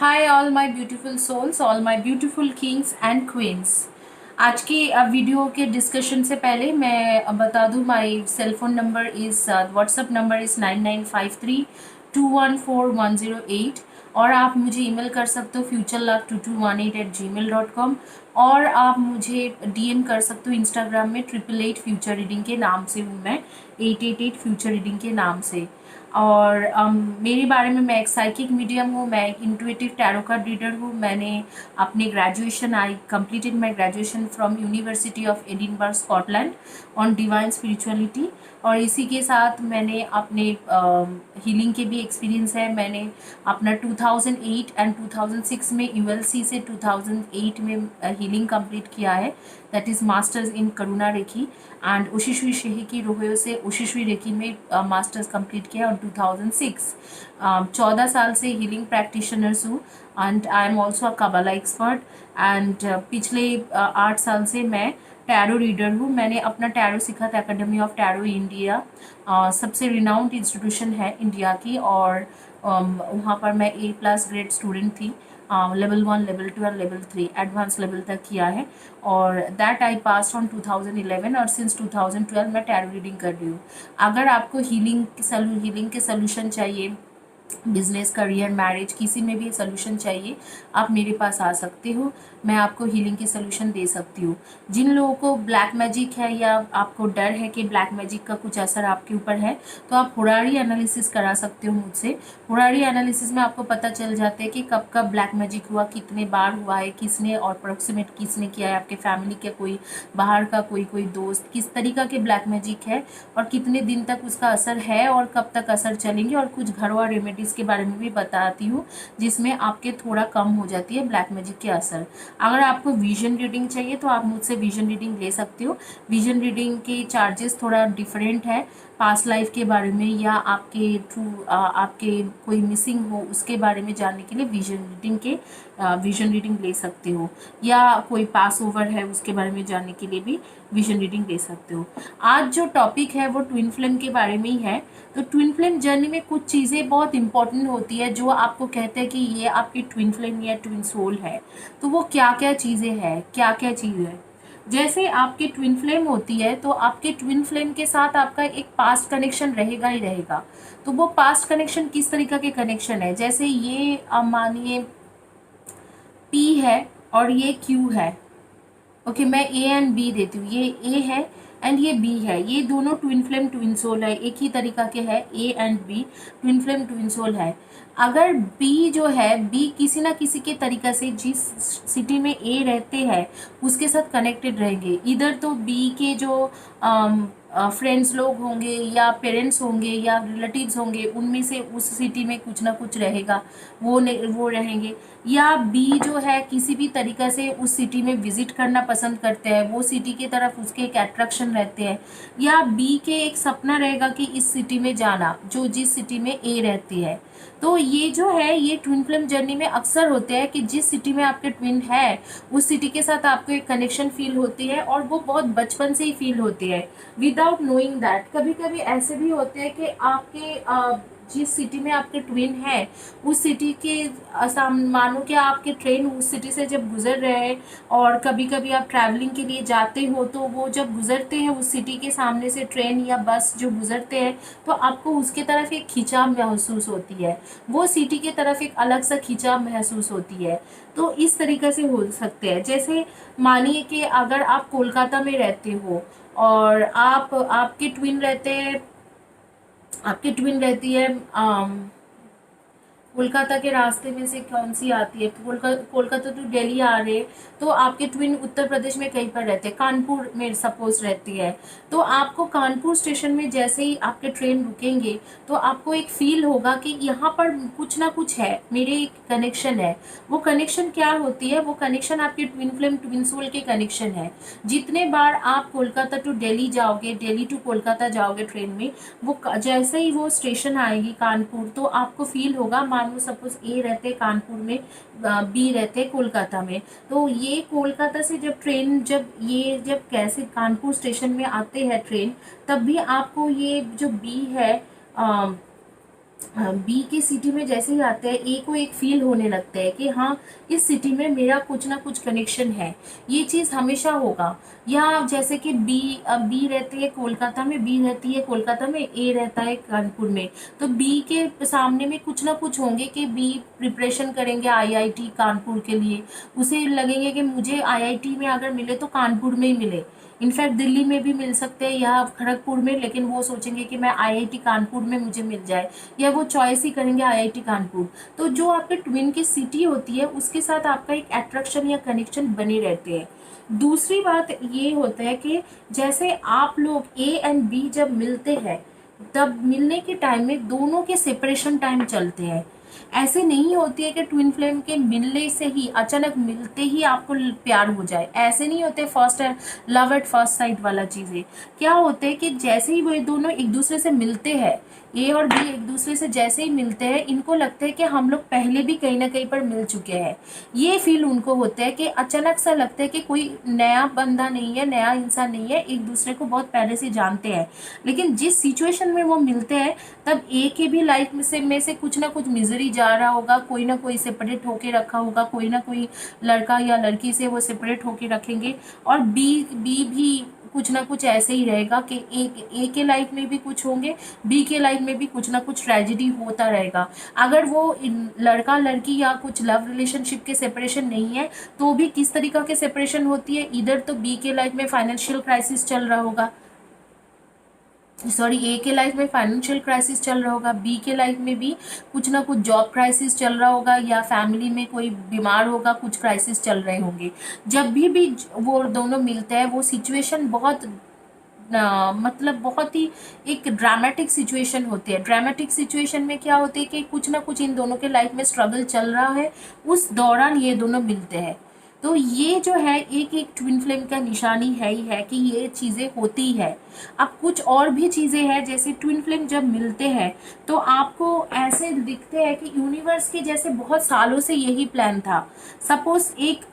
Hi all my beautiful souls, all my beautiful kings and queens. आज की video के discussion से पहले मैं बता दूं, my cell phone number is WhatsApp number is 9953214108 और आप मुझे ईमेल कर सकते हो futurelove2218@gmail.com और आप मुझे डीएम कर सकते हो इंस्टाग्राम में 888 फ्यूचर रीडिंग के नाम से हूँ मैं, 888 फ्यूचर रीडिंग के नाम से। और मेरे बारे में, मैं एक साइकिक मीडियम हूँ, मैं एक इंट्यूटिव टैरो कार्ड रीडर हूँ। मैंने अपने graduation, I completed my graduation from university of Edinburgh Scotland on divine spirituality. और इसी के साथ मैंने अपने हीलिंग के भी एक्सपीरियंस है। मैंने अपना 2008 एंड 2006 में यूएलसी से 2008 में हीलिंग कंप्लीट किया है, that is masters in Karuna reiki and Usui Shiki Ryoho से उशिश्वी रेकी में मास्टर्स कंप्लीट किया और 2006। 14 साल से हीलिंग प्रैक्टिशनर्स हूँ and I am also a kabbalah expert. And पिछले 8 साल से मैं टैरो रीडर हूँ। मैंने अपना टैरो सीखा था एकेडमी ऑफ टैरो इंडिया, सबसे रिनाउंड इंस्टीट्यूशन है इंडिया की, और वहाँ पर मैं A+ ग्रेड स्टूडेंट थी। लेवल 1, लेवल 2 और लेवल 3 एडवांस लेवल तक किया है और दैट आई पास ऑन 2011 और सिंस 2012 मैं टैरो रीडिंग कर रही हूँ। अगर आपको हीलिंग के सोल्यूशन चाहिए, बिजनेस, करियर, मैरिज, किसी में भी सोल्यूशन चाहिए, आप मेरे पास आ सकते हो। मैं आपको हीलिंग की सोल्यूशन दे सकती हूँ। जिन लोगों को ब्लैक मैजिक है या आपको डर है कि ब्लैक मैजिक का कुछ असर आपके ऊपर है, तो आप हुरारी एनालिसिस करा सकते हो मुझसे। हुरारी एनालिसिस में आपको पता चल जाता है कि कब कब ब्लैक मैजिक हुआ, कितने बार हुआ है, किसने और अप्रोक्सीमेट किसने किया है, आपके फैमिली के कोई बाहर का कोई दोस्त, किस तरीका के ब्लैक मैजिक है और कितने दिन तक उसका असर है और कब तक असर चलेंगे, और कुछ घरवा रेमेडीज के बारे में भी बताती हूँ जिसमें आपके थोड़ा कम हो जाती है ब्लैक मैजिक के असर। अगर आपको विजन रीडिंग चाहिए तो आप मुझसे विजन रीडिंग ले सकते हो। विजन रीडिंग के चार्जेस थोड़ा डिफरेंट है। पास्ट लाइफ के बारे में या आपके आपके कोई मिसिंग हो उसके बारे में जानने के लिए विजन रीडिंग ले सकते हो, या कोई पास ओवर है उसके बारे में जानने के लिए भी विजन रीडिंग ले सकते हो। आज जो टॉपिक है वो ट्विन फ्लेम के बारे में ही है। तो ट्विन फ्लेम जर्नी में कुछ चीज़ें बहुत इंपॉर्टेंट होती है जो आपको कहते हैं कि ये आपकी ट्विन फ्लेम या ट्विन सोल है। तो वो क्या क्या चीज़ें हैं, क्या क्या चीज़ है। जैसे आपकी ट्विन फ्लेम होती है तो आपके ट्विन फ्लेम के साथ आपका एक पास्ट कनेक्शन रहेगा ही रहेगा। तो वो पास्ट कनेक्शन किस तरीके के कनेक्शन है, जैसे ये मानिए P है और ये Q है। ओके, मैं A एंड B देती हूँ। ये A है एंड ये B है। ये दोनों ट्विन फ्लेम ट्विन सोल है, एक ही तरीका के है। A and B twin flame twin soul है। अगर B जो है, B किसी ना किसी के तरीका से जिस सिटी में A रहते हैं उसके साथ कनेक्टेड रहेंगे। इधर तो B के जो फ्रेंड्स लोग होंगे या पेरेंट्स होंगे या रिलेटिव्स होंगे, उनमें से उस सिटी में कुछ ना कुछ रहेगा, वो रहेंगे। या बी जो है किसी भी तरीका से उस सिटी में विजिट करना पसंद करते हैं, वो सिटी की तरफ उसके एक अट्रैक्शन रहते हैं। या बी के एक सपना रहेगा कि इस सिटी में जाना, जो जिस सिटी में ए रहती है। तो ये जो है, ये ट्विन फ्लेम जर्नी में अक्सर होते हैं कि जिस सिटी में आपके ट्विन है उस सिटी के साथ आपको एक कनेक्शन फील होती है, और वो बहुत बचपन से ही फील होती है विदाउट नोइंग दैट। कभी कभी ऐसे भी होते हैं कि आपके जिस सिटी में आपके ट्विन है उस सिटी के मानो कि आपके ट्रेन उस सिटी से जब गुजर रहे हैं, और कभी कभी आप ट्रैवलिंग के लिए जाते हो तो वो जब गुजरते हैं उस सिटी के सामने से, ट्रेन या बस जो गुजरते हैं, तो आपको उसके तरफ एक खिंचाव महसूस होती है, वो सिटी के तरफ एक अलग सा खिंचाव महसूस होती है। तो इस तरीके से हो सकते हैं। जैसे मानिए कि अगर आप कोलकाता में रहते हो और आपके ट्विन रहती है कोलकाता के रास्ते में से कौन सी आती है, कोलकाता टू दिल्ली आ रहे, तो आपके ट्विन उत्तर प्रदेश में कहीं पर रहते हैं, कानपुर में सपोज रहती है। तो आपको कानपुर स्टेशन में जैसे ही आपके ट्रेन रुकेंगे तो आपको एक फील होगा कि यहाँ पर कुछ ना कुछ है, मेरे एक कनेक्शन है। वो कनेक्शन क्या होती है, वो कनेक्शन आपके ट्विन फ्लेम ट्विन सोल के कनेक्शन है। जितने बार आप कोलकाता टू दिल्ली जाओगे, दिल्ली टू कोलकाता जाओगे ट्रेन में, वो जैसे ही वो स्टेशन आएगी कानपुर, तो आपको फील होगा, मानो सपोज ए रहते कानपुर में, बी रहते कोलकाता में, तो ये कोलकाता से जब ट्रेन जब कैसे कानपुर स्टेशन में आते हैं ट्रेन, तब भी आपको ये जो बी है बी की सिटी में जैसे ही आते हैं, ए को एक फील होने लगता है कि हाँ, इस सिटी में मेरा कुछ ना कुछ कनेक्शन है, ये चीज हमेशा होगा। या जैसे कि बी रहती है कोलकाता में, बी रहती है कोलकाता में, ए रहता है कानपुर में, तो बी के सामने में कुछ ना कुछ होंगे कि बी प्रिपरेशन करेंगे आईआईटी कानपुर के लिए, उसे लगेंगे कि मुझे आईआईटी में अगर मिले तो कानपुर में ही मिले, इनफैक्ट दिल्ली में भी मिल सकते हैं या खड़गपुर में, लेकिन वो सोचेंगे कि मैं आईआईटी कानपुर में मुझे मिल जाए, या वो चॉइस ही करेंगे आईआईटी कानपुर। तो जो आपके ट्विन की सिटी होती है उसके साथ आपका एक अट्रैक्शन या कनेक्शन बने रहते हैं। दूसरी बात ये होता है कि जैसे आप लोग ए एंड बी जब मिलते हैं, तब मिलने के टाइम में दोनों के सेपरेशन टाइम चलते हैं। ऐसे नहीं होती है कि ट्विन फ्लेम के मिलने से ही अचानक मिलते ही आपको प्यार हो जाए, ऐसे नहीं होते first love at first sight वाला चीजें। क्या होते है कि जैसे ही वो दोनों एक दूसरे से मिलते हैं, ए और बी एक दूसरे से जैसे ही मिलते हैं, इनको लगता है कि हम लोग पहले भी कहीं ना कहीं पर मिल चुके हैं, ये फील उनको होता है कि अचानक सा लगता है कि कोई नया बंदा नहीं है, नया इंसान नहीं है, एक दूसरे को बहुत पहले से जानते हैं। लेकिन जिस सिचुएशन में वो मिलते हैं, तब ए के भी लाइफ में से कुछ ना कुछ मिजरी जा रहा होगा, कोई ना कोई सेपरेट होके रखा होगा, कोई ना कोई लड़का या लड़की से वो सेपरेट होके रखेंगे, और बी भी कुछ ना कुछ ऐसे ही रहेगा कि ए के लाइफ में भी कुछ होंगे, बी के लाइफ में भी कुछ ना कुछ ट्रेजिडी होता रहेगा। अगर वो लड़का लड़की या कुछ लव रिलेशनशिप के सेपरेशन नहीं है, तो भी किस तरीका के सेपरेशन होती है, इधर तो बी के लाइफ में फाइनेंशियल क्राइसिस चल रहा होगा, सॉरी ए के लाइफ में फाइनेंशियल क्राइसिस चल रहा होगा, बी के लाइफ में भी कुछ ना कुछ जॉब क्राइसिस चल रहा होगा, या फैमिली में कोई बीमार होगा, कुछ क्राइसिस चल रहे होंगे। जब भी वो दोनों मिलते हैं, वो सिचुएशन बहुत मतलब बहुत ही एक ड्रामेटिक सिचुएशन होती है। ड्रामेटिक सिचुएशन में क्या होती है कि कुछ ना कुछ इन दोनों के लाइफ में स्ट्रगल चल रहा है, उस दौरान ये दोनों मिलते हैं। तो ये जो है एक एक ट्विन फ्लेम का निशानी है ही है कि ये चीज़ें होती है। अब कुछ और भी चीज़ें हैं, जैसे ट्विन फ्लेम जब मिलते हैं तो आपको ऐसे दिखते हैं कि यूनिवर्स के जैसे बहुत सालों से यही प्लान था। सपोज एक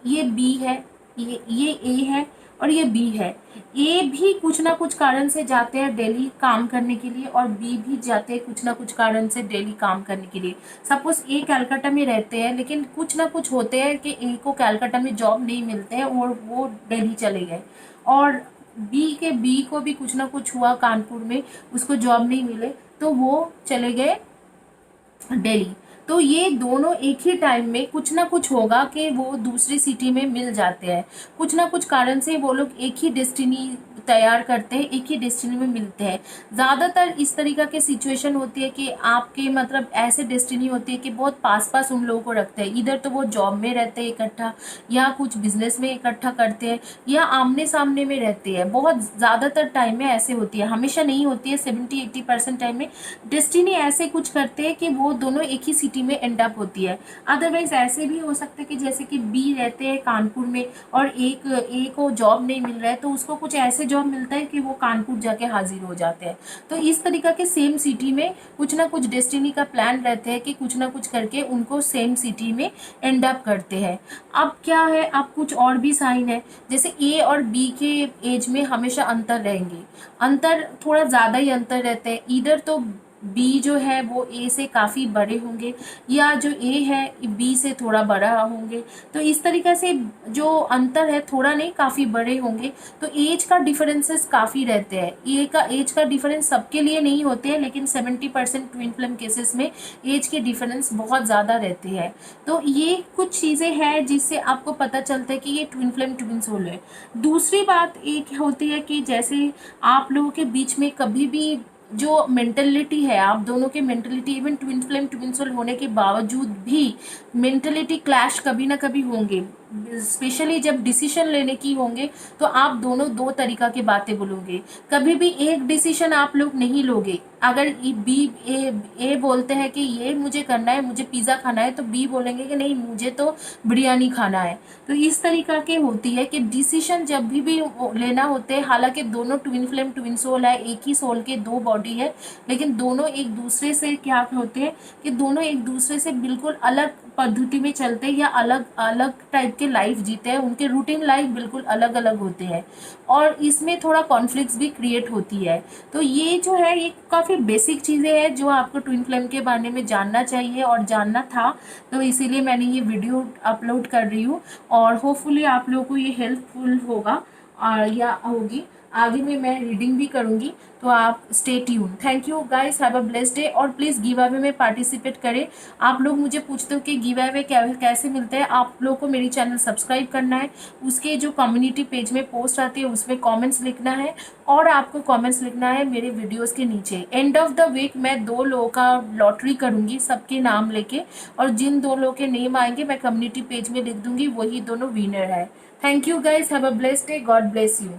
ये बी है, ये ए है, और ये बी है। ए भी कुछ ना कुछ कारण से जाते हैं दिल्ली काम करने के लिए, और बी भी जाते हैं कुछ ना कुछ कारण से दिल्ली काम करने के लिए। सपोज ए कलकत्ता में रहते हैं, लेकिन कुछ ना कुछ होते हैं कि ए को कलकत्ता में जॉब नहीं मिलते हैं और वो दिल्ली चले गए, और बी को भी कुछ ना कुछ हुआ कानपुर में, उसको जॉब नहीं मिले तो वो चले गए दिल्ली। तो ये दोनों एक ही टाइम में कुछ ना कुछ होगा कि वो दूसरी सिटी में मिल जाते हैं, कुछ ना कुछ कारण से वो लोग एक ही डेस्टिनी तैयार करते हैं, एक ही डेस्टिनी में मिलते हैं। ज्यादातर इस तरीका की सिचुएशन होती है कि आपके मतलब ऐसे डेस्टिनी होती है कि बहुत पास पास उन लोगों को रखते हैं, इधर तो वो जॉब में रहते हैं इकट्ठा, या कुछ बिजनेस में इकट्ठा करते हैं, या आमने सामने में रहते हैं। बहुत ज्यादातर टाइम में ऐसे होती है, हमेशा नहीं होती है, 70-80% टाइम में डेस्टिनी ऐसे कुछ करते हैं कि वो दोनों एक ही सिटी में एंड अप होती है। अदरवाइज ऐसे भी हो सकता है कि जैसे कि बी रहते हैं कानपुर में और एक ए को जॉब नहीं मिल रहा है, तो उसको कुछ ऐसे जॉब मिलता है कि वो कानपुर जाके हाजिर हो जाते हैं। तो इस तरीका के सेम सिटी में कुछ ना कुछ डेस्टिनी का प्लान रहते हैं कि कुछ ना कुछ करके उनको सेम सिटी में एंड अप करते हैं। अब क्या है, अब कुछ और भी साइन है, जैसे ए और बी के एज में हमेशा अंतर रहेंगे, अंतर थोड़ा ज्यादा ही अंतर रहते हैं। इधर तो बी जो है वो ए से काफ़ी बड़े होंगे, या जो ए है बी से थोड़ा बड़ा होंगे। तो इस तरीके से जो अंतर है थोड़ा नहीं काफ़ी बड़े होंगे। तो एज का डिफरेंसेस काफ़ी रहते हैं। ए का एज का डिफरेंस सबके लिए नहीं होते हैं, लेकिन 70% ट्विन फ्लेम केसेस में एज के डिफरेंस बहुत ज़्यादा रहते हैं। तो ये कुछ चीज़ें हैं जिससे आपको पता चलता है कि ये ट्विन फ्लेम ट्विन सोल है। दूसरी बात एक होती है कि जैसे आप लोगों के बीच में कभी भी जो मेंटेलिटी है, आप दोनों के mentality even twin flame twin soul होने के बावजूद भी मेंटेलिटी क्लैश कभी ना कभी होंगे। स्पेशली जब डिसीजन लेने की होंगे तो आप दोनों दो तरीका की बातें बोलोगे, कभी भी एक डिसीजन आप लोग नहीं लोगे। अगर ए बोलते हैं कि ये मुझे करना है, मुझे पिज्ज़ा खाना है, तो बी बोलेंगे कि नहीं मुझे तो बिरयानी खाना है। तो इस तरीका की होती है कि डिसीजन जब भी लेना होते हैं, हालांकि दोनों ट्विन फ्लेम ट्विन सोल है, एक ही सोल के दो बॉडी है, लेकिन दोनों एक दूसरे से क्या होते हैं कि दोनों एक दूसरे से बिल्कुल अलग पद्धति में चलते हैं या अलग अलग टाइप के लाइफ जीते हैं, उनके रूटीन लाइफ बिल्कुल अलग अलग होते हैं और इसमें थोड़ा कॉन्फ्लिक्ट्स भी क्रिएट होती है। तो ये जो है ये काफ़ी बेसिक चीज़ें हैं जो आपको ट्विन फ्लेम के बारे में जानना चाहिए और जानना था, तो इसीलिए मैंने ये वीडियो अपलोड कर रही हूँ और होपफुली आप लोगों को ये हेल्पफुल होगा और या होगी। आगे में मैं रीडिंग भी करूंगी, तो आप stay tune. Thank you guys, have a blessed day. और प्लीज़ गिव अवे में पार्टिसिपेट करें। आप लोग मुझे पूछते हो कि गिव अवे कैसे मिलते हैं। आप लोग को मेरी चैनल सब्सक्राइब करना है, उसके जो कम्युनिटी पेज में पोस्ट आती है उसमें कमेंट्स लिखना है और आपको कमेंट्स लिखना है मेरे वीडियोस के नीचे। एंड ऑफ द वीक मैं 2 लोगों का लॉटरी करूंगी सबके नाम लेके, और जिन 2 लोगों के नेम आएंगे मैं कम्युनिटी पेज में लिख दूंगी, वही दोनों विनर है। Thank you guys, have a blessed day, God bless you.